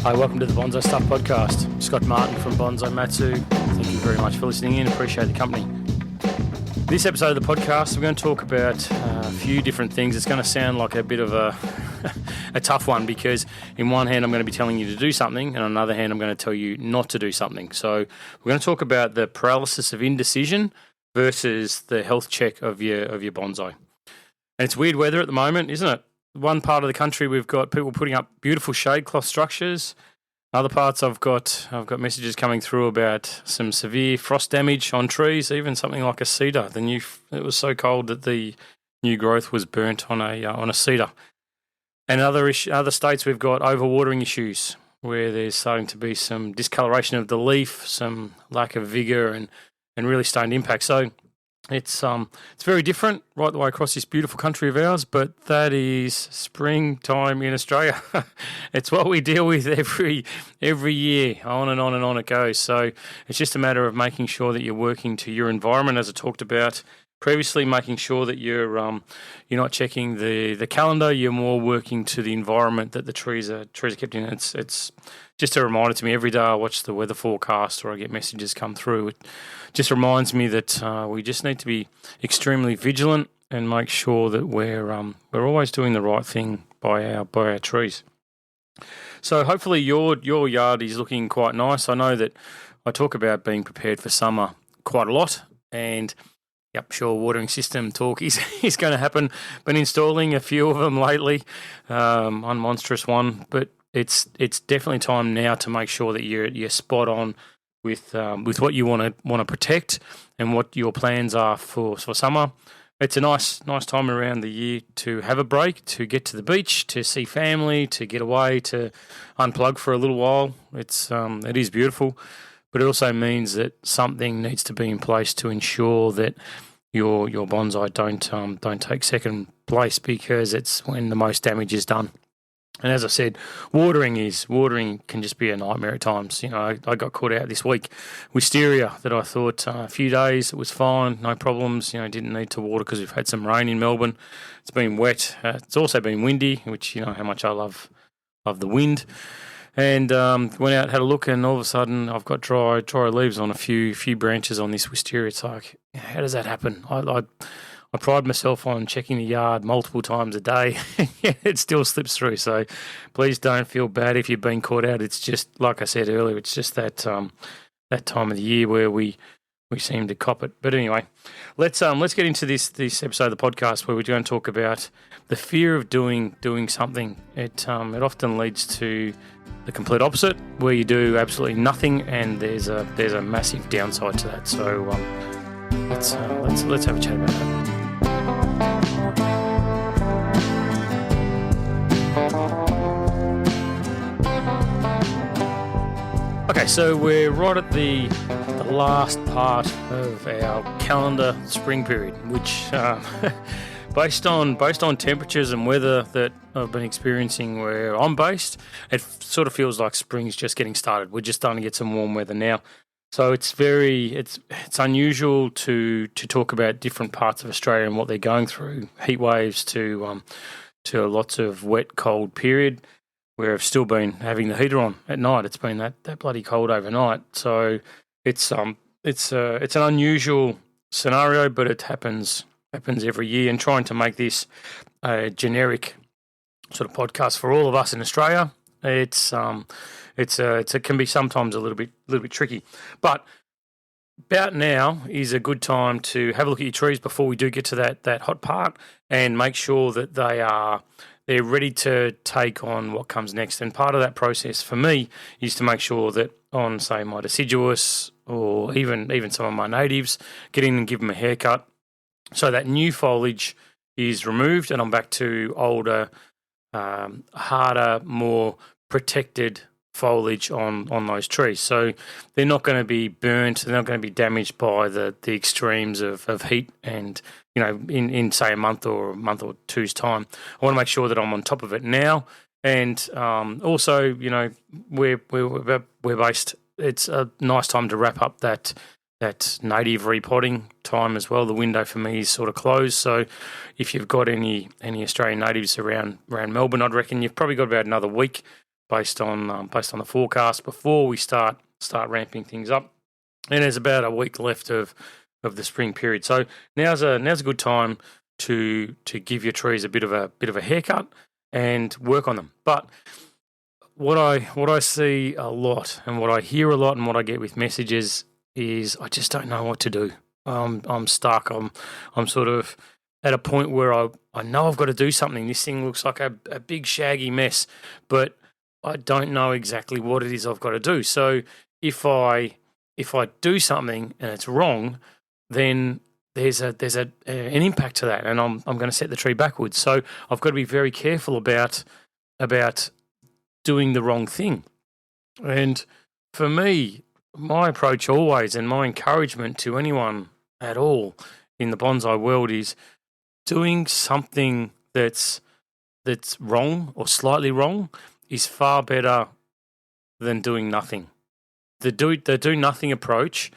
Hi, welcome to the Bonsai Stuff podcast. Scott Martin from Bonsai Matsu. Thank you very much for listening in. Appreciate the company. This episode of the podcast, we're going to talk about a few different things. It's going to sound like a bit of a tough one because in one hand I'm going to be telling you to do something, and on the other hand I'm going to tell you not to do something. So we're going to talk about the paralysis of indecision versus the health check of your bonsai. And it's weird weather at the moment, isn't it? One part of the country we've got people putting up beautiful shade cloth structures. Other parts I've got messages coming through about some severe frost damage on trees, even something like a cedar. It was so cold that the new growth was burnt on a cedar. And other states we've got overwatering issues where there's starting to be some discoloration of the leaf, some lack of vigor, and really starting to impact. So it's very different right the way across this beautiful country of ours, but that is springtime in Australia. It's what we deal with every year, on and on and on it goes. So it's just a matter of making sure that you're working to your environment, as I talked about previously, making sure that you're not checking the calendar. You're more working to the environment that the trees are kept in. It's just a reminder to me every day I watch the weather forecast or I get messages come through. It just reminds me that we just need to be extremely vigilant and make sure that we're always doing the right thing by our trees. So hopefully your yard is looking quite nice. I know that I talk about being prepared for summer quite a lot, and yep, sure, watering system talk is going to happen. Been installing a few of them lately, one monstrous one, but it's definitely time now to make sure that you're spot on with what you want to protect and what your plans are for summer. It's a nice time around the year to have a break, to get to the beach, to see family, to get away, to unplug for a little while. It is beautiful. But it also means that something needs to be in place to ensure that your bonsai don't take second place, because it's when the most damage is done. And as I said, watering can just be a nightmare at times. You know, I got caught out this week. Wisteria that I thought a few days it was fine, no problems. You know, didn't need to water because we've had some rain in Melbourne. It's been wet. It's also been windy, which you know how much I love the wind. And went out, had a look, and all of a sudden I've got dry leaves on a few branches on this wisteria. It's like, how does that happen? I pride myself on checking the yard multiple times a day. It still slips through. So please don't feel bad if you've been caught out. It's just, like I said earlier, it's just that time of the year where we seem to cop it. But anyway, let's get into this episode of the podcast where we're going to talk about the fear of doing something. It often leads to the complete opposite, where you do absolutely nothing, and there's a massive downside to that. So let's have a chat about that. Okay, so we're right at the last part of our calendar spring period, which based on temperatures and weather that I've been experiencing where I'm based, it sort of feels like spring's just getting started. We're just starting to get some warm weather now. So it's unusual to talk about different parts of Australia and what they're going through, heat waves to lots of wet, cold period, where I've still been having the heater on at night. It's been that bloody cold overnight. So it's an unusual scenario, but it happens every year. And trying to make this a generic sort of podcast for all of us in Australia, it can be sometimes a little bit tricky. But about now is a good time to have a look at your trees before we do get to that hot part, and make sure that they're ready to take on what comes next. And part of that process for me is to make sure that on, say, my deciduous or even some of my natives, get in and give them a haircut so that new foliage is removed and I'm back to older, harder, more protected foliage on those trees. So they're not going to be burnt, they're not going to be damaged by the extremes of heat. And you know, in say a month or two's time, I want to make sure that I'm on top of it now. And also, you know, we're based. It's a nice time to wrap up that native repotting time as well. The window for me is sort of closed. So if you've got any Australian natives around Melbourne, I'd reckon you've probably got about another week based on the forecast before we start ramping things up. And there's about a week left of the spring period, so now's a good time to give your trees a bit of a haircut and work on them. But what I see a lot, and what I hear a lot, and what I get with messages is I just don't know what to do. I'm stuck. I'm sort of at a point where I know I've got to do something. This thing looks like a big shaggy mess, but I don't know exactly what it is I've got to do. So if I do something and it's wrong, then there's an impact to that, and I'm going to set the tree backwards. So I've got to be very careful about doing the wrong thing. And for me, my approach always, and my encouragement to anyone at all in the bonsai world, is doing something that's wrong or slightly wrong is far better than doing nothing. The do nothing approach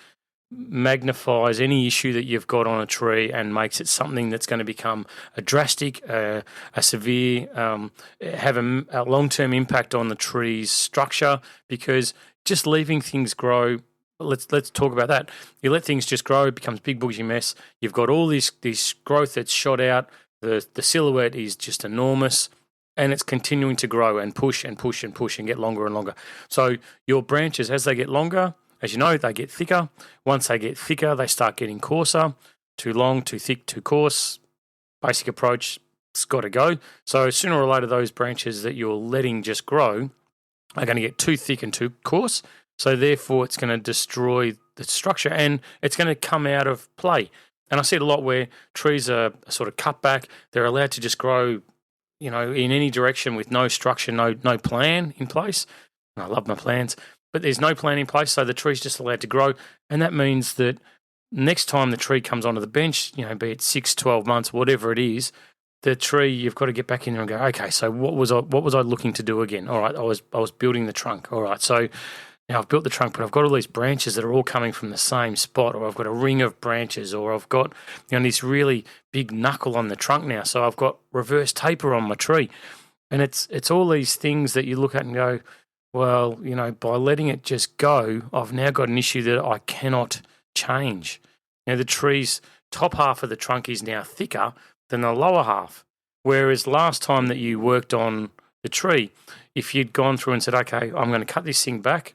magnifies any issue that you've got on a tree and makes it something that's going to become a drastic, a severe, have a long-term impact on the tree's structure, because just leaving things grow. Let's talk about that. You let things just grow, it becomes a big bougie mess. You've got all this growth that's shot out. The silhouette is just enormous, and it's continuing to grow and push and push and push and get longer and longer. So your branches, as they get longer, as you know, they get thicker. Once they get thicker, they start getting coarser. Too long, too thick, too coarse. Basic approach, it's got to go. So sooner or later, those branches that you're letting just grow are going to get too thick and too coarse. So therefore, it's going to destroy the structure, and it's going to come out of play. And I see it a lot where trees are sort of cut back. They're allowed to just grow, in any direction with no structure, no plan in place. And I love my plans, but there's no plan in place, so the tree's just allowed to grow. And that means that next time the tree comes onto the bench, be it 6, 12 months, whatever it is, the tree, you've got to get back in there and go, okay, so what was I looking to do again? All right, I was building the trunk. All right, so now I've built the trunk, but I've got all these branches that are all coming from the same spot, or I've got a ring of branches, or I've got this really big knuckle on the trunk now, so I've got reverse taper on my tree. And it's all these things that you look at and go, well, by letting it just go, I've now got an issue that I cannot change. Now, the tree's top half of the trunk is now thicker than the lower half, whereas last time that you worked on the tree, if you'd gone through and said, okay, I'm going to cut this thing back,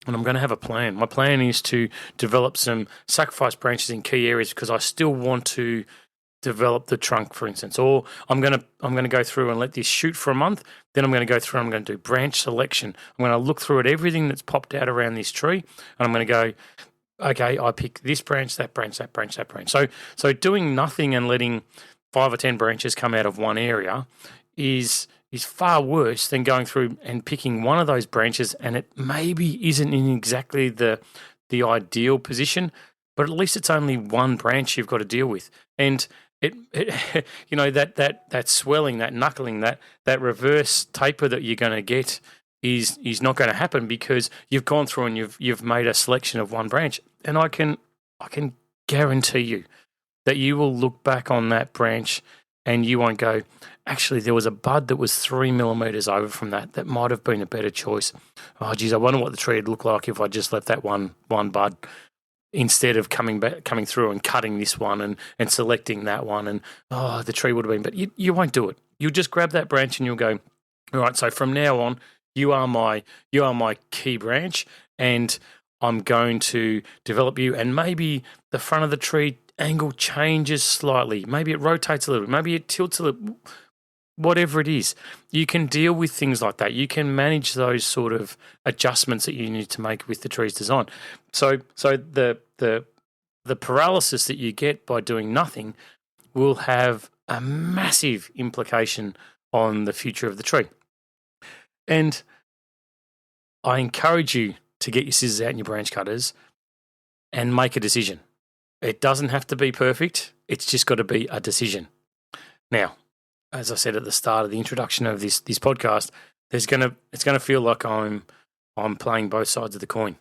and I'm going to have a plan. My plan is to develop some sacrifice branches in key areas because I still want to develop the trunk, for instance. Or I'm going to go through and let this shoot for a month. Then I'm going to go through and I'm going to do branch selection. I'm going to look through at everything that's popped out around this tree, and I'm going to go, okay, I pick this branch, that branch, that branch, that branch. So doing nothing and letting 5 or 10 branches come out of one area is far worse than going through and picking one of those branches, and it maybe isn't in exactly the ideal position, but at least it's only one branch you've got to deal with. And it that swelling, that knuckling, that reverse taper that you're going to get is not going to happen because you've gone through and you've made a selection of one branch. And I can guarantee you that you will look back on that branch and you won't go, actually, there was a bud that was 3 millimeters over from that might have been a better choice. Oh, geez, I wonder what the tree would look like if I just left that one bud instead of coming through and cutting this one and selecting that one. And, the tree would have been, but you won't do it. You'll just grab that branch and you'll go, all right, so from now on, you are my key branch, and I'm going to develop you. And maybe the front of the tree angle changes slightly. Maybe it rotates a little bit. Maybe it tilts a little. Whatever it is, you can deal with things like that. You can manage those sort of adjustments that you need to make with the tree's design. So the paralysis that you get by doing nothing will have a massive implication on the future of the tree. And I encourage you to get your scissors out and your branch cutters and make a decision. It doesn't have to be perfect. It's just got to be a decision. Now, as I said at the start of the introduction of this podcast, it's gonna feel like I'm playing both sides of the coin,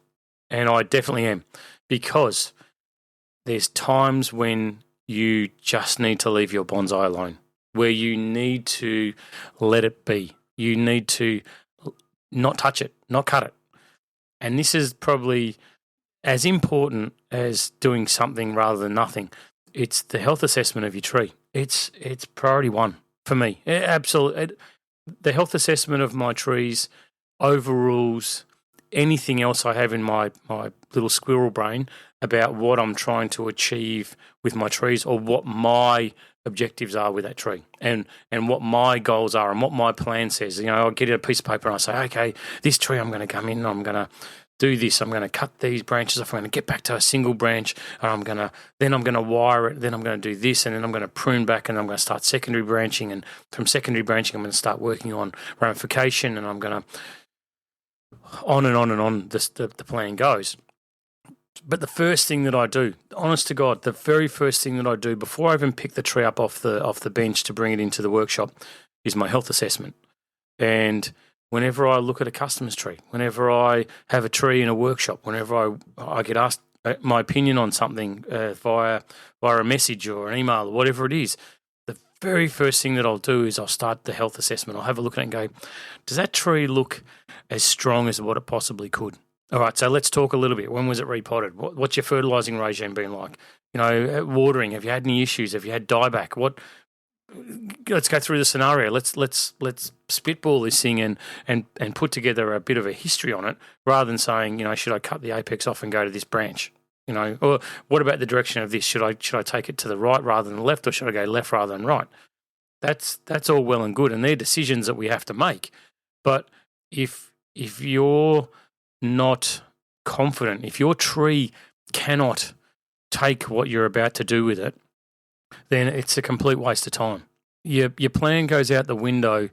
and I definitely am, because there's times when you just need to leave your bonsai alone, where you need to let it be. You need to not touch it, not cut it. And this is probably as important as doing something rather than nothing. It's the health assessment of your tree. It's priority one for me. Absolutely. The health assessment of my trees overrules anything else I have in my little squirrel brain about what I'm trying to achieve with my trees or what my objectives are with that tree and what my goals are and what my plan says. I get a piece of paper and I say, okay, this tree I'm going to come in and I'm going to do this. I'm going to cut these branches off. I'm going to get back to a single branch and I'm going to wire it. Then I'm going to do this and then I'm going to prune back and I'm going to start secondary branching. And from secondary branching, I'm going to start working on ramification and I'm going to on and on and on the plan goes. But the first thing that I do, honest to God, the very first thing that I do before I even pick the tree up off the bench to bring it into the workshop is my health assessment. And whenever I look at a customer's tree, whenever I have a tree in a workshop, whenever I get asked my opinion on something via a message or an email or whatever it is, the very first thing that I'll do is I'll start the health assessment. I'll have a look at it and go, does that tree look as strong as what it possibly could? All right, so let's talk a little bit. When was it repotted? What's your fertilising regime been like? Watering. Have you had any issues? Have you had dieback? Let's go through the scenario. Let's spitball this thing and put together a bit of a history on it, rather than saying, should I cut the apex off and go to this branch? Or what about the direction of this? Should I take it to the right rather than the left, or should I go left rather than right? That's all well and good, and they're decisions that we have to make. But if you're not confident, if your tree cannot take what you're about to do with it, then it's a complete waste of time. Your plan goes out the window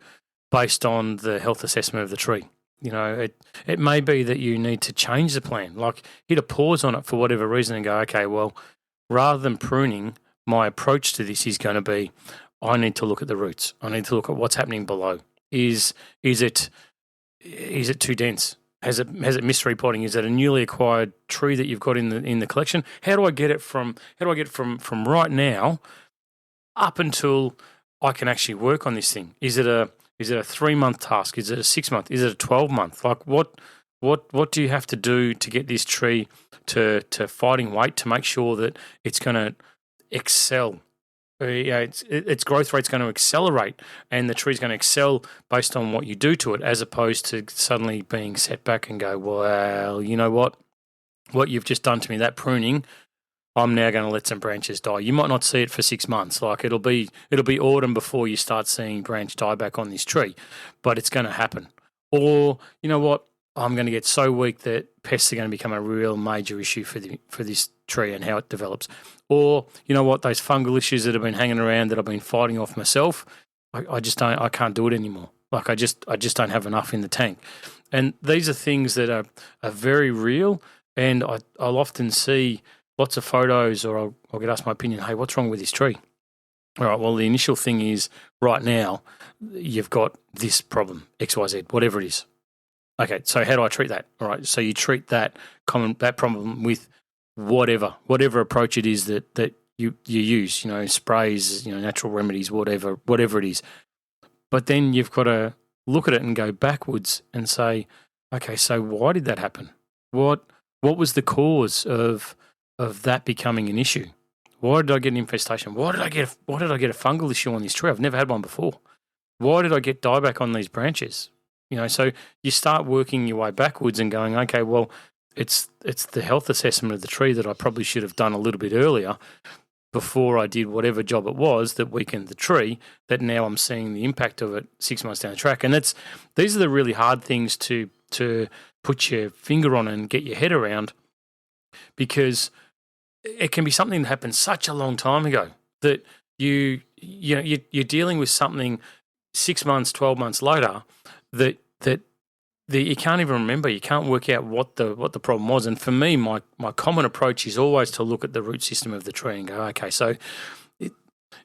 based on the health assessment of the tree. It may be that you need to change the plan, like hit a pause on it for whatever reason and go, okay, well, rather than pruning, my approach to this is going to be, I need to look at the roots. I need to look at what's happening below. Is it too dense? Has it missed repotting? Is it a newly acquired tree that you've got in the collection? How do I get it from right now up until I can actually work on this thing? Is it a 3-month task? Is it a 6-month? Is it a 12-month? Like what do you have to do to get this tree to fighting weight to make sure that it's going to excel? Its growth rate's going to accelerate, and the tree's going to excel based on what you do to it, as opposed to suddenly being set back and go, well, you know what you've just done to me, that pruning, I'm now going to let some branches die. You might not see it for 6 months. Like it'll be autumn before you start seeing branch die back on this tree, but it's going to happen. Or you know what, I'm going to get so weak that pests are going to become a real major issue for this tree and how it develops. Or you know what, those fungal issues that have been hanging around that I've been fighting off myself, I can't do it anymore. Like I just don't have enough in the tank. And these are things that are very real. And I'll often see lots of photos, or I'll get asked my opinion. Hey, what's wrong with this tree? All right, well, the initial thing is right now you've got this problem, XYZ, whatever it is. Okay, so how do I treat that? All right, so you treat that problem with whatever approach it is that you use, sprays, natural remedies, whatever it is. But then you've got to look at it and go backwards and say, okay, so why did that happen? What was the cause of that becoming an issue? Why did I get an infestation? Why did I get a fungal issue on this tree? I've never had one before. Why did I get dieback on these branches? So you start working your way backwards and going, okay, well, it's the health assessment of the tree that I probably should have done a little bit earlier before I did whatever job it was that weakened the tree, that now I'm seeing the impact of it 6 months down the track. And these are the really hard things to put your finger on and get your head around, because it can be something that happened such a long time ago that you're dealing with something 6 months, 12 months later that you can't even remember. You can't work out what the problem was. And for me, my common approach is always to look at the root system of the tree and go, okay, so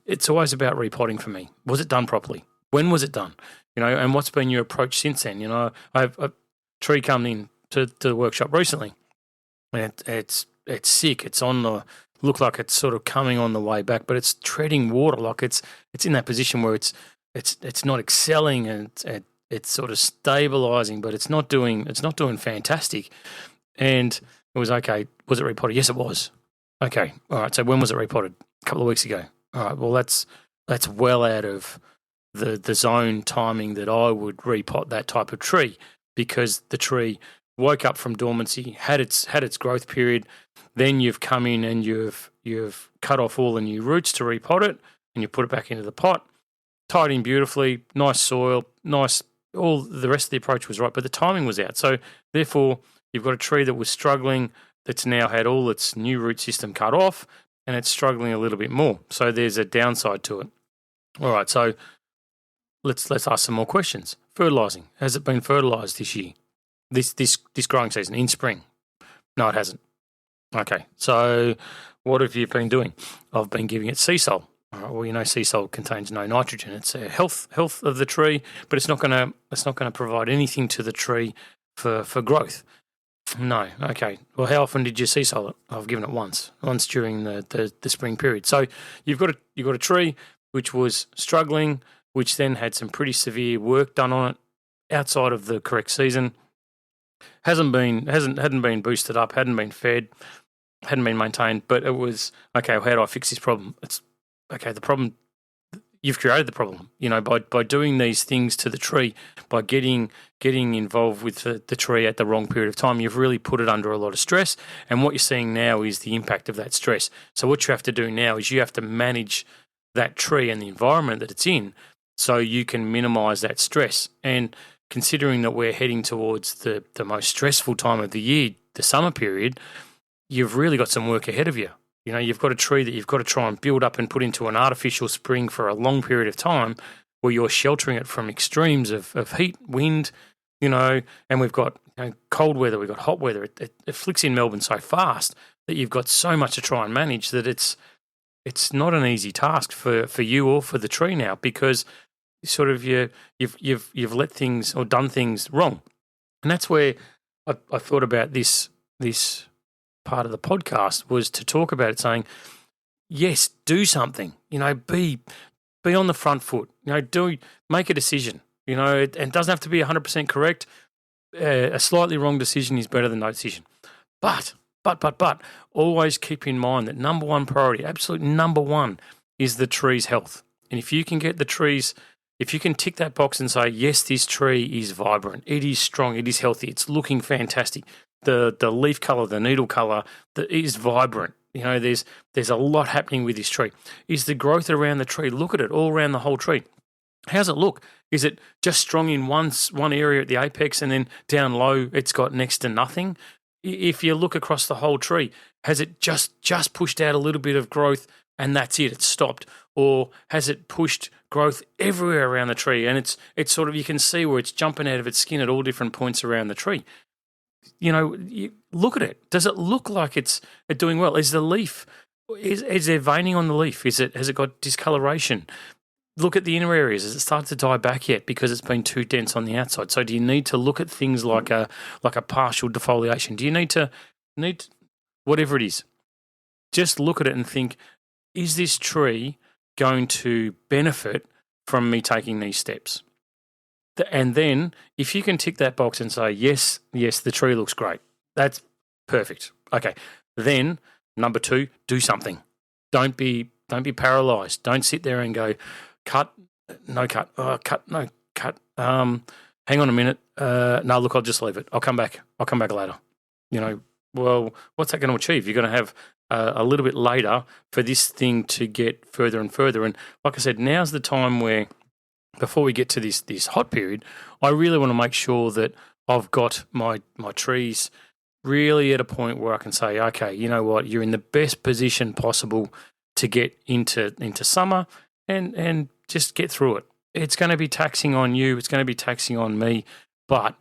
it's always about repotting for me. Was it done properly? When was it done? And what's been your approach since then? I have a tree coming in to the workshop recently, and it's sick. It's look like it's sort of coming on the way back, but it's treading water. Like it's in that position where it's not excelling, and it's sort of stabilising, but it's not doing fantastic. And it was okay. Was it repotted? Yes, it was. Okay, all right. So when was it repotted? A couple of weeks ago. All right. Well, that's well out of the zone timing that I would repot that type of tree, because the tree woke up from dormancy, had its growth period. Then you've come in and you've cut off all the new roots to repot it, and you put it back into the pot, tied in beautifully, nice soil, nice. All the rest of the approach was right, but the timing was out. So therefore, you've got a tree that was struggling, that's now had all its new root system cut off, and it's struggling a little bit more. So there's a downside to it. All right, so let's ask some more questions. Fertilising. Has it been fertilised this year? This growing season, in spring? No, it hasn't. Okay, so what have you been doing? I've been giving it sea salt. All right, well, sea salt contains no nitrogen. It's a health of the tree, but it's not going to provide anything to the tree for growth. No. Okay. Well, how often did you sea salt it? I've given it once during the spring period. So you've got a tree which was struggling, which then had some pretty severe work done on it outside of the correct season. Hadn't been boosted up, hadn't been fed, hadn't been maintained. But it was okay. Well, how do I fix this problem? It's okay. The problem, you've created the problem. By doing these things to the tree, by getting involved with the tree at the wrong period of time, you've really put it under a lot of stress. And what you're seeing now is the impact of that stress. So what you have to do now is you have to manage that tree and the environment that it's in, so you can minimise that stress. And considering that we're heading towards the most stressful time of the year, the summer period, you've really got some work ahead of you. You've got a tree that you've got to try and build up and put into an artificial spring for a long period of time, where you're sheltering it from extremes of heat, wind, and we've got cold weather, we've got hot weather. It flicks in Melbourne so fast that you've got so much to try and manage that it's not an easy task for you or for the tree now, because sort of you've let things or done things wrong. And that's where I thought about this part of the podcast, was to talk about it, saying, yes, do something, be on the front foot, make a decision, it doesn't have to be 100% correct. A slightly wrong decision is better than no decision. But always keep in mind that number one priority, absolute number one, is the tree's health. And if you can get the trees, if you can tick that box and say, yes, this tree is vibrant, it is strong, it is healthy, it's looking fantastic, the leaf colour, the needle colour, that is vibrant. There's a lot happening with this tree. Is the growth around the tree? Look at it all around the whole tree. How's it look? Is it just strong in one area at the apex, and then down low it's got next to nothing? If you look across the whole tree, has it just pushed out a little bit of growth and that's it, it's stopped? Or has it pushed growth everywhere around the tree, and it's sort of, you can see where it's jumping out of its skin at all different points around the tree? You look at it. Does it look like it's doing well? Is the leaf, is there veining on the leaf? Has it got discoloration? Look at the inner areas. Has it started to die back yet because it's been too dense on the outside? So do you need to look at things like a partial defoliation? Do you need whatever it is? Just look at it and think, is this tree going to benefit from me taking these steps? And then if you can tick that box and say, yes, the tree looks great, that's perfect. Okay. Then number two, do something. Don't be paralyzed. Don't sit there and go, cut, no cut, cut, no cut. Hang on a minute. No, look, I'll just leave it. I'll come back later. Well, what's that going to achieve? You're going to have a little bit later for this thing to get further and further. And like I said, now's the time where, before we get to this hot period, I really want to make sure that I've got my trees really at a point where I can say, okay, you know what, you're in the best position possible to get into summer and just get through it. It's going to be taxing on you. It's going to be taxing on me, but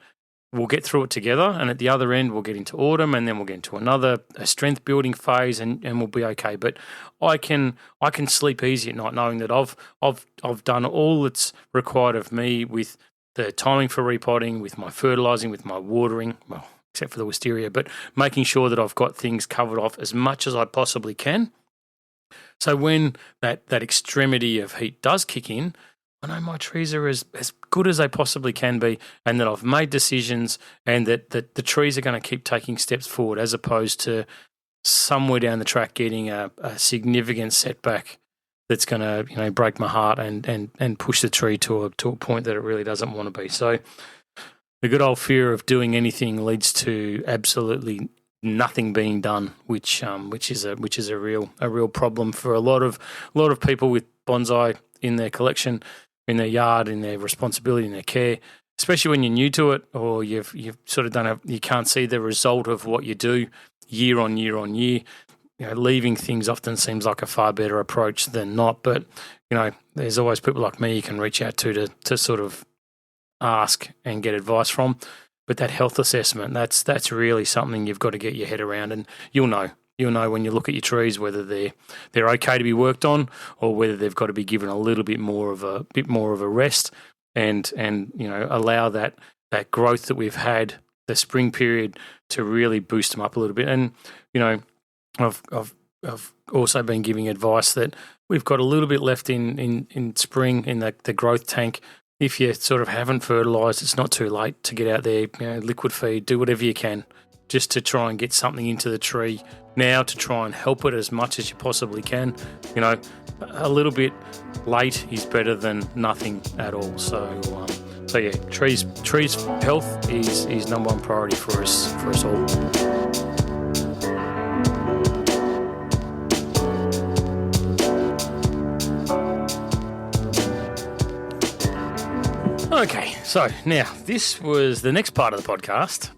we'll get through it together. And at the other end, we'll get into autumn, and then we'll get into a strength building phase, and we'll be okay. But I can sleep easy at night knowing that I've done all that's required of me with the timing for repotting, with my fertilising, with my watering, well, except for the wisteria, but making sure that I've got things covered off as much as I possibly can. So when that extremity of heat does kick in, I know my trees are as good as they possibly can be, and that I've made decisions, and that the trees are going to keep taking steps forward, as opposed to somewhere down the track getting a significant setback that's going to break my heart and push the tree to a point that it really doesn't want to be. So the good old fear of doing anything leads to absolutely nothing being done, which is a real problem for a lot of people with bonsai in their collection, in their yard, in their responsibility, in their care. Especially when you're new to it, or you've sort of you can't see the result of what you do year on year on year. Leaving things often seems like a far better approach than not. But there's always people like me you can reach out to sort of ask and get advice from. But that health assessment, that's really something you've got to get your head around, and you'll know when you look at your trees whether they're okay to be worked on, or whether they've got to be given a little bit more of a rest, and allow that growth that we've had the spring period to really boost them up a little bit. And I've also been giving advice that we've got a little bit left in spring in the growth tank. If you sort of haven't fertilised, it's not too late to get out there, liquid feed, do whatever you can just to try and get something into the tree now to try and help it as much as you possibly can. A little bit late is better than nothing at all. So yeah, trees health is number one priority for us all. Okay, so now this was the next part of the podcast.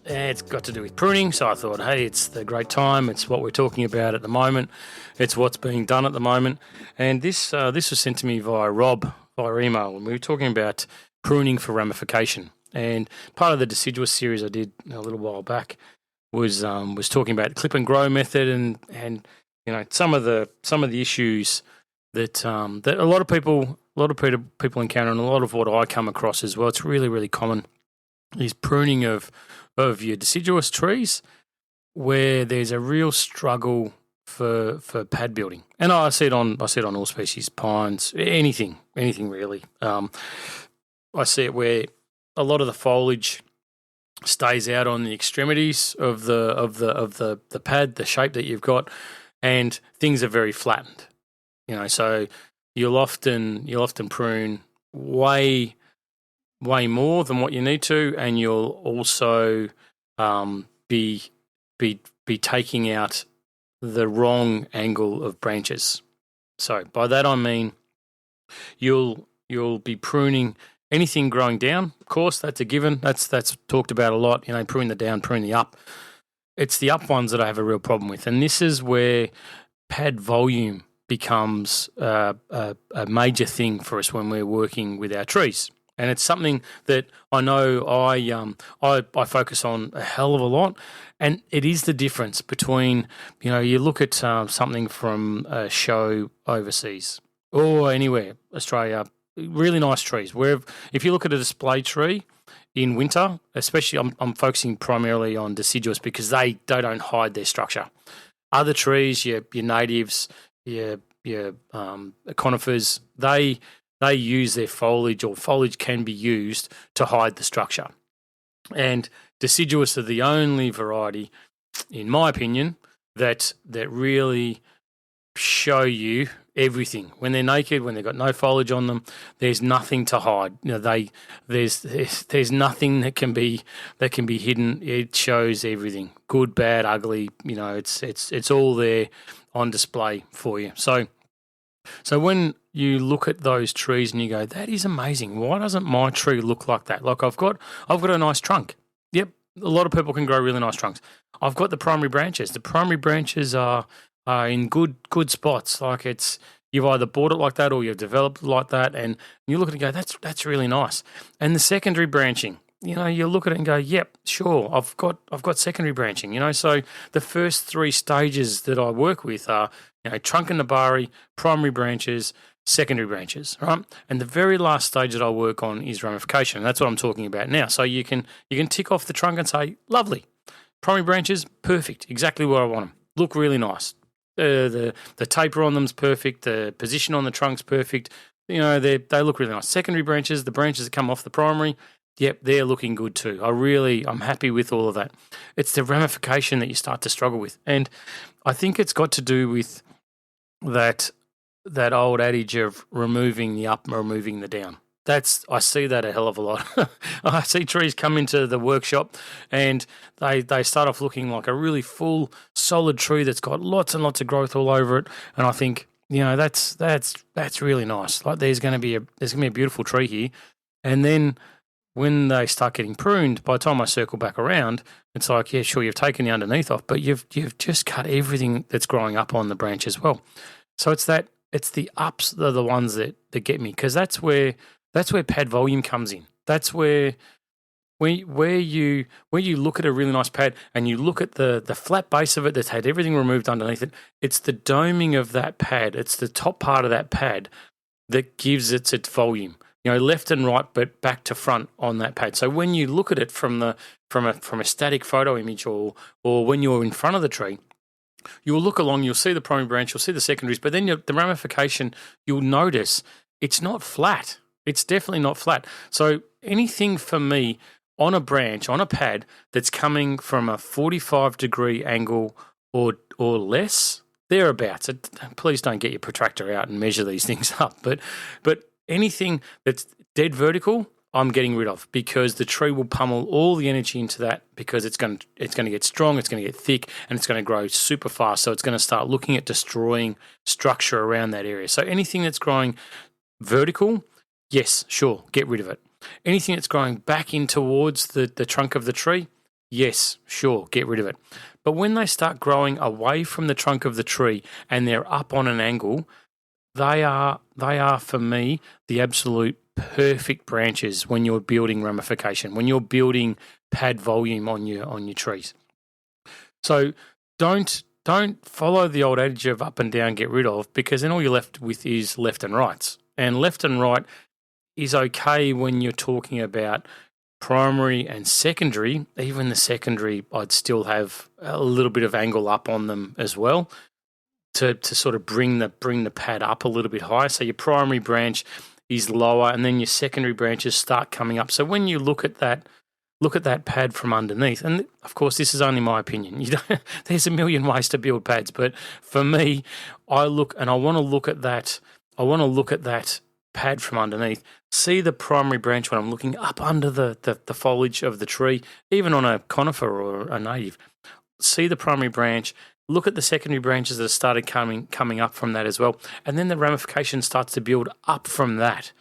It's got to do with pruning, so I thought, hey, it's the great time. It's what we're talking about at the moment. It's what's being done at the moment. And this was sent to me via Rob, via email, and we were talking about pruning for ramification. And part of the deciduous series I did a little while back was talking about the clip and grow method, and some of the issues that a lot of people encounter, and a lot of what I come across as well. It's really, really common, is pruning of your deciduous trees, where there's a real struggle for pad building. And I see it on all species, pines, anything really. I see it where a lot of the foliage stays out on the extremities of the pad, the shape that you've got, and things are very flattened. So you'll often prune way more than what you need to, and you'll also be taking out the wrong angle of branches. So by that I mean you'll be pruning anything growing down. Of course, that's a given. That's talked about a lot. Prune the down, prune the up. It's the up ones that I have a real problem with, and this is where pad volume becomes a major thing for us when we're working with our trees. And it's something that I know I focus on a hell of a lot. And it is the difference between, you look at something from a show overseas or anywhere, Australia, really nice trees. If you look at a display tree in winter, especially I'm focusing primarily on deciduous because they don't hide their structure. Other trees, your natives, your conifers, they use their foliage, or foliage can be used to hide the structure. And deciduous are the only variety, in my opinion, that really show you everything. When they're naked, when they've got no foliage on them, there's nothing to hide. There's nothing that can be hidden. It shows everything, good, bad, ugly. It's all there on display for you. So when you look at those trees and you go, that is amazing. Why doesn't my tree look like that? Like I've got a nice trunk. Yep, a lot of people can grow really nice trunks. I've got the primary branches. The primary branches are in good spots. Like you've either bought it like that or you've developed it like that, and you look at it and go, that's really nice. And the secondary branching, you look at it and go, yep, sure, I've got secondary branching. So the first three stages that I work with are trunk and nabari, primary branches, secondary branches, right? And the very last stage that I work on is ramification. And that's what I'm talking about now. So you can tick off the trunk and say, lovely, primary branches, perfect, exactly where I want them. Look really nice. The taper on them's perfect. The position on the trunk's perfect. they look really nice. Secondary branches, the branches that come off the primary, yep, they're looking good too. I'm happy with all of that. It's the ramification that you start to struggle with. And I think it's got to do with that old adage of removing the up and removing the down. I see that a hell of a lot. I see trees come into the workshop and they start off looking like a really full, solid tree that's got lots and lots of growth all over it. And I think, that's really nice. Like there's going to be a beautiful tree here. And then when they start getting pruned, by the time I circle back around, it's like, yeah, sure, you've taken the underneath off, but you've just cut everything that's growing up on the branch as well. So it's the ups that are the ones that get me, because that's where pad volume comes in. That's where you look at a really nice pad and you look at the flat base of it that's had everything removed underneath it. It's the doming of that pad. It's the top part of that pad that gives it its volume. Left and right, but back to front on that pad. So when you look at it from a static photo image, or when you're in front of the tree, you'll look along. You'll see the primary branch. You'll see the secondaries, but then the ramification. You'll notice it's not flat. It's definitely not flat. So anything for me on a branch, on a pad that's coming from a 45-degree angle or less, thereabouts. Please don't get your protractor out and measure these things up. But anything that's dead vertical, I'm getting rid of, because the tree will pummel all the energy into that, because it's going to get strong, it's going to get thick, and it's going to grow super fast. So it's going to start looking at destroying structure around that area. So anything that's growing vertical, yes, sure, get rid of it. Anything that's growing back in towards the trunk of the tree, yes, sure, get rid of it. But when they start growing away from the trunk of the tree and they're up on an angle, they are for me the absolute perfect branches when you're building ramification, when you're building pad volume on your trees. So don't follow the old adage of up and down, get rid of, because then all you're left with is left and rights. And left and right is okay when you're talking about primary and secondary. Even the secondary, I'd still have a little bit of angle up on them as well, to sort of bring the pad up a little bit higher. So your primary branch is lower, and then your secondary branches start coming up. So when you look at that pad from underneath, and of course this is only my opinion. There's a million ways to build pads, but for me, I want to look at that pad from underneath. See the primary branch when I'm looking up under the foliage of the tree, even on a conifer or a native. See the primary branch. Look at the secondary branches that have started coming up from that as well. And then the ramification starts to build up from that.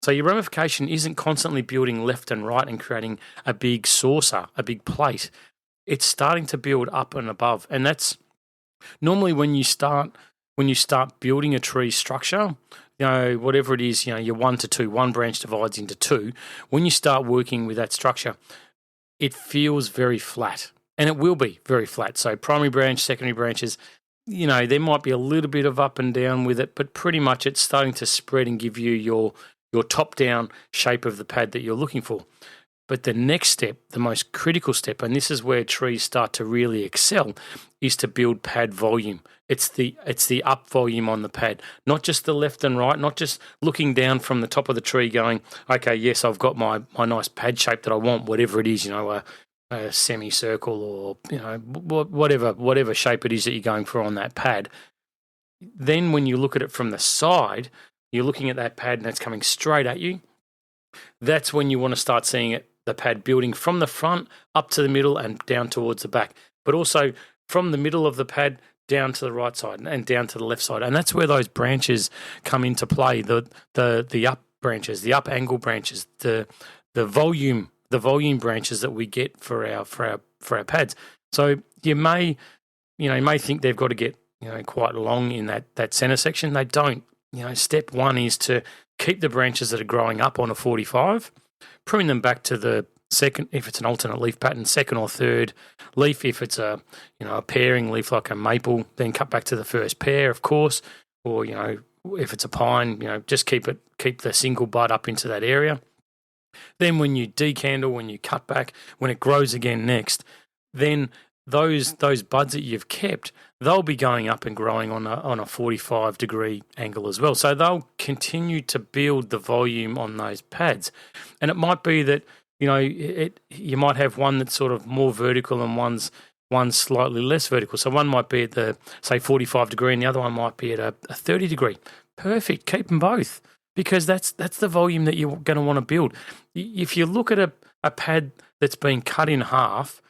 So your ramification isn't constantly building left and right and creating a big saucer, a big plate. It's starting to build up and above. And that's normally when you start building a tree structure, whatever it is, you're 1 to 2, one branch divides into 2. When you start working with that structure, it feels very flat. And it will be very flat. So primary branch, secondary branches, there might be a little bit of up and down with it, but pretty much it's starting to spread and give you your top-down shape of the pad that you're looking for. But the next step, the most critical step, and this is where trees start to really excel, is to build pad volume. It's the up volume on the pad, not just the left and right, not just looking down from the top of the tree going, okay, yes, I've got my nice pad shape that I want, whatever it is, a semicircle or whatever shape it is that you're going for on that pad. Then when you look at it from the side, you're looking at that pad and it's coming straight at you. That's when you want to start seeing the pad building from the front up to the middle and down towards the back, but also from the middle of the pad down to the right side and down to the left side. And that's where those branches come into play, the up branches, the up angle branches, the volume branches that we get for our pads. So you may think they've got to get quite long in that center section. They don't. Step one is to keep the branches that are growing up on a 45, prune them back to the second, if it's an alternate leaf pattern, second or third leaf. If it's a pairing leaf like a maple, then cut back to the first pair, of course. Or if it's a pine, just keep the single bud up into that area. Then when you decandle, when you cut back, when it grows again next, then those buds that you've kept, they'll be going up and growing on a 45-degree angle as well. So they'll continue to build the volume on those pads. And it might be that, you might have one that's sort of more vertical and one's slightly less vertical. So one might be at the, say, 45 degree and the other one might be at a 30 degree. Perfect. Keep them both, because that's the volume that you're going to want to build. If you look at a pad that's been cut in half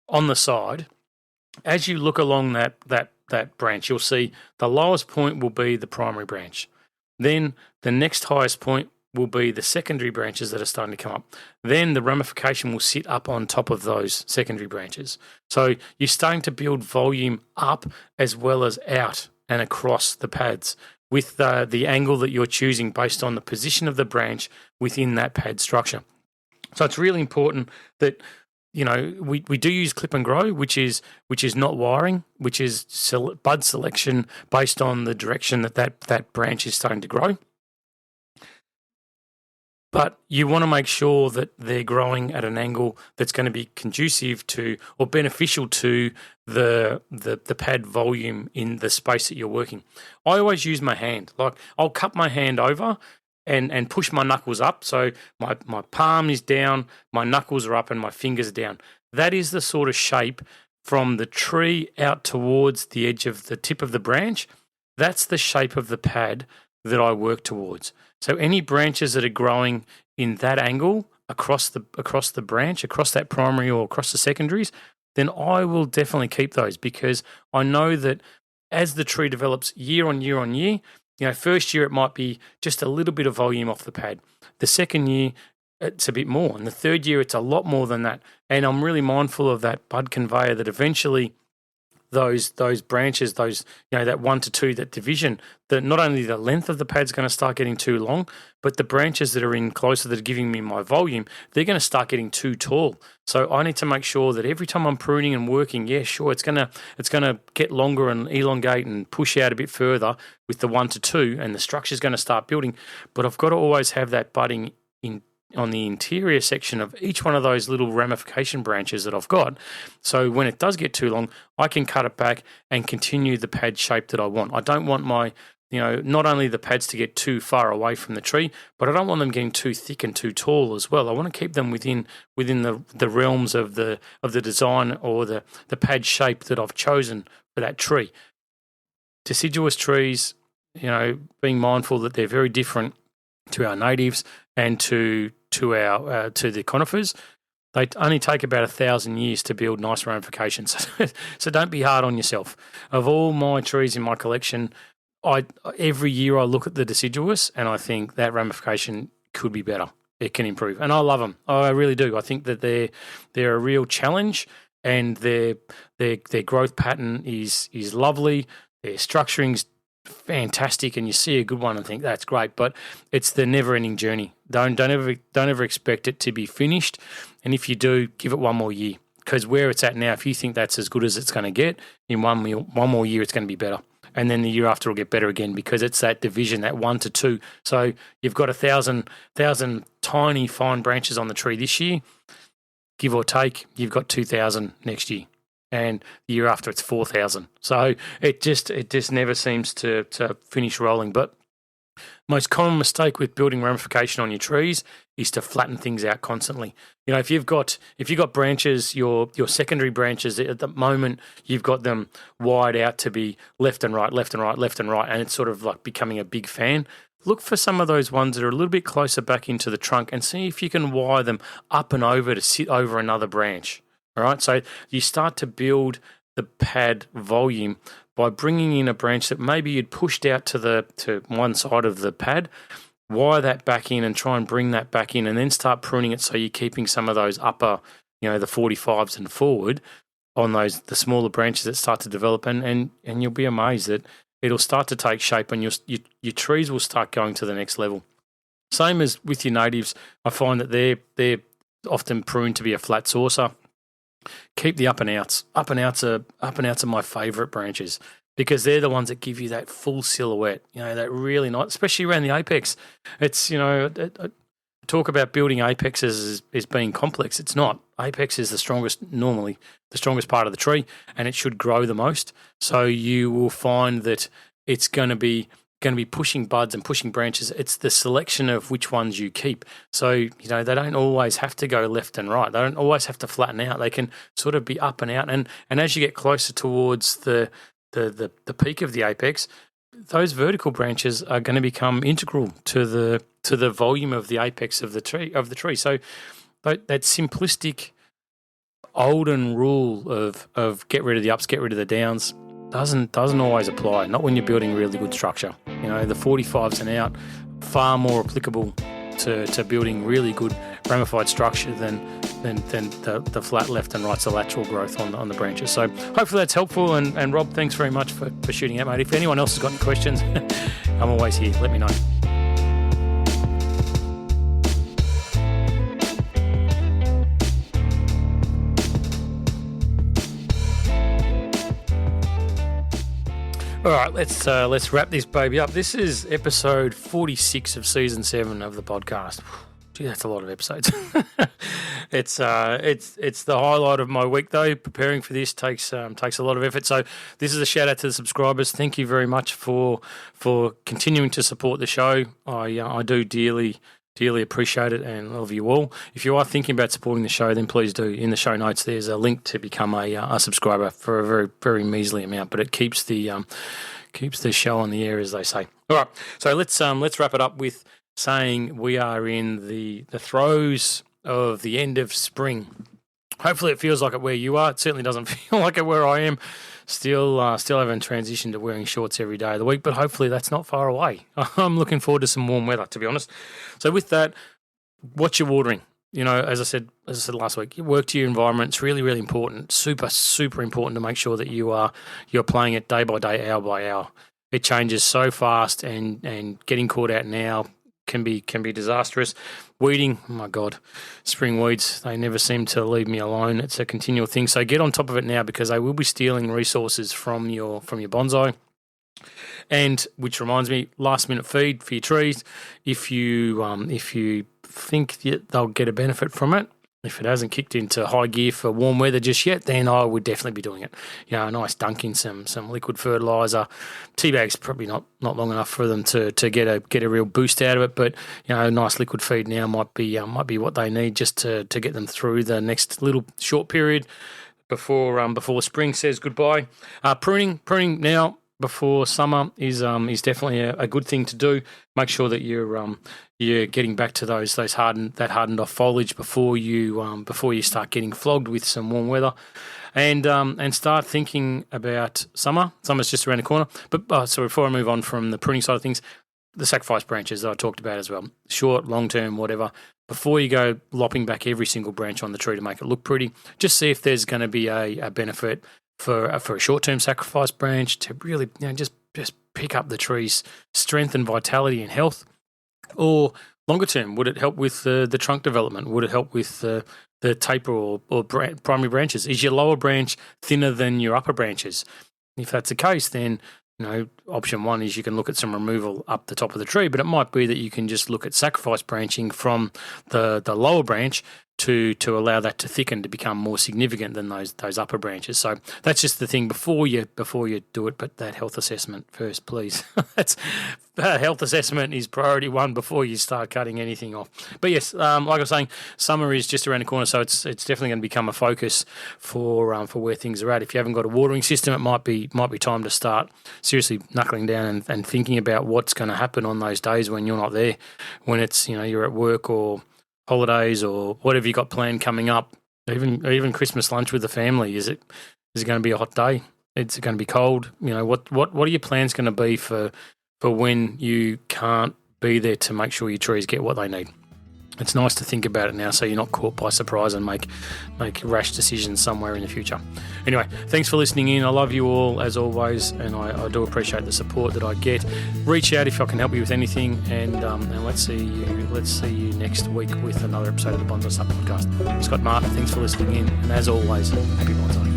on the side, as you look along that branch, you'll see the lowest point will be the primary branch. Then the next highest point will be the secondary branches that are starting to come up. Then the ramification will sit up on top of those secondary branches. So you're starting to build volume up as well as out and across the pads with the angle that you're choosing based on the position of the branch within that pad structure. So it's really important that we do use clip and grow, which is not wiring, which is bud selection based on the direction that branch is starting to grow. But you want to make sure that they're growing at an angle that's going to be conducive to or beneficial to the pad volume in the space that you're working. I always use my hand. Like, I'll cup my hand over and push my knuckles up. So my palm is down, my knuckles are up, and my fingers are down. That is the sort of shape from the tree out towards the edge of the tip of the branch. That's the shape of the pad that I work towards. So any branches that are growing in that angle across the branch, across that primary or across the secondaries, then I will definitely keep those, because I know that as the tree develops year on year on year, first year it might be just a little bit of volume off the pad. The second year, it's a bit more. And the third year, it's a lot more than that. And I'm really mindful of that bud conveyor, that eventually those branches, that 1 to 2, that division, that not only the length of the pad's going to start getting too long, but the branches that are in closer that are giving me my volume, they're going to start getting too tall. So I need to make sure that every time I'm pruning and working, it's going to get longer and elongate and push out a bit further with the 1 to 2, and the structure's going to start building. But I've got to always have that budding on the interior section of each one of those little ramification branches that I've got. So when it does get too long, I can cut it back and continue the pad shape that I want. I don't want my, not only the pads to get too far away from the tree, but I don't want them getting too thick and too tall as well. I want to keep them within the realms of the design or the pad shape that I've chosen for that tree. Deciduous trees, being mindful that they're very different to our natives and to the conifers. They only take about 1,000 years to build nice ramifications. So don't be hard on yourself. Of all my trees in my collection, every year I look at the deciduous and I think that ramification could be better. It can improve, and I love them. I really do. I think that they're a real challenge, and their growth pattern is lovely. Their structuring's fantastic, and you see a good one and think that's great, but it's the never-ending journey. Don't ever expect it to be finished, and if you do, give it one more year, because where it's at now, if you think that's as good as it's going to get, in one more year it's going to be better, and then the year after it'll get better again, because it's that division, that 1 to 2. So you've got 1,000 tiny fine branches on the tree this year, give or take. You've got 2,000 next year. And the year after it's 4,000. So it just never seems to finish rolling. But most common mistake with building ramification on your trees is to flatten things out constantly. If you've got branches, your secondary branches at the moment, you've got them wide out to be left and right, left and right, left and right, and it's sort of like becoming a big fan. Look for some of those ones that are a little bit closer back into the trunk and see if you can wire them up and over to sit over another branch. All right, so you start to build the pad volume by bringing in a branch that maybe you'd pushed out to one side of the pad, wire that back in and try and bring that back in, and then start pruning it so you're keeping some of those upper, the 45s and forward on the smaller branches that start to develop, and you'll be amazed that it'll start to take shape, and your trees will start going to the next level. Same as with your natives, I find that they're often pruned to be a flat saucer. Keep the up and outs. Up and outs are my favourite branches, because they're the ones that give you that full silhouette. That really nice, especially around the apex. It's talk about building apexes as being complex. It's not. Apex is normally the strongest part of the tree, and it should grow the most. So you will find that it's going to be pushing buds and pushing branches. It's the selection of which ones you keep. So, they don't always have to go left and right. They don't always have to flatten out. They can sort of be up and out. And as you get closer towards the peak of the apex, those vertical branches are going to become integral to the volume of the apex of the tree. So that simplistic olden rule of get rid of the ups, get rid of the downs doesn't always apply. Not when you're building really good structure. The 45s and out far more applicable to building really good ramified structure than the flat left and right, so lateral growth on the branches. So hopefully that's helpful. And Rob, thanks very much for shooting out, mate. If anyone else has got any questions, I'm always here. Let me know. All right, let's wrap this baby up. This is episode 46 of season 7 of the podcast. Gee, that's a lot of episodes. It's the highlight of my week though. Preparing for this takes a lot of effort. So this is a shout out to the subscribers. Thank you very much for continuing to support the show. I do dearly appreciate it and love you all. If you are thinking about supporting the show, then please do. In the show notes, there's a link to become a subscriber for a very, very measly amount, but it keeps the show on the air, as they say. All right, so let's wrap it up with saying we are in the throes of the end of spring. Hopefully, it feels like it where you are. It certainly doesn't feel like it where I am. Still haven't transitioned to wearing shorts every day of the week, but hopefully that's not far away. I'm looking forward to some warm weather, to be honest. So with that, what you're watering, as I said last week, work to your environment. It's really, really important. Super, super important to make sure that you're playing it day by day, hour by hour. It changes so fast, and getting caught out now can be disastrous. Weeding, oh my God, spring weeds, they never seem to leave me alone. It's a continual thing. So get on top of it now, because they will be stealing resources from your bonsai. And which reminds me, last minute feed for your trees. If you think that they'll get a benefit from it, if it hasn't kicked into high gear for warm weather just yet, then I would definitely be doing it. A nice dunk in some liquid fertilizer. Tea bags probably not long enough for them to get a real boost out of it, but a nice liquid feed now might be what they need just to get them through the next little short period before spring says goodbye. Pruning now before summer is definitely a good thing to do. Make sure that you're getting back to those hardened off foliage before you start getting flogged with some warm weather, and start thinking about summer. Summer's just around the corner. But so before I move on from the pruning side of things, the sacrifice branches that I talked about as well, short, long term, whatever. Before you go lopping back every single branch on the tree to make it look pretty, just see if there's going to be a benefit for a short-term sacrifice branch to really just pick up the tree's strength and vitality and health. Or longer term, would it help with the trunk development? Would it help with the taper or primary branches? Is your lower branch thinner than your upper branches? If that's the case, then option one is you can look at some removal up the top of the tree, but it might be that you can just look at sacrifice branching from the lower branch to allow that to thicken to become more significant than those upper branches. So that's just the thing before you do it. But that health assessment first, please. Health assessment is priority one before you start cutting anything off. But yes, like I was saying, summer is just around the corner, so it's definitely going to become a focus for where things are at. If you haven't got a watering system, it might be time to start seriously knuckling down and thinking about what's going to happen on those days when you're not there, when it's you're at work or holidays or whatever you got planned coming up, even Christmas lunch with the family. Is it going to be a hot day? Is it going to be cold? What are your plans going to be for when you can't be there to make sure your trees get what they need? It's nice to think about it now so you're not caught by surprise and make rash decisions somewhere in the future. Anyway, thanks for listening in. I love you all as always, and I do appreciate the support that I get. Reach out if I can help you with anything, and let's see you next week with another episode of the Bonsai Love podcast. Scott Martin, thanks for listening in, and as always, happy bonsai.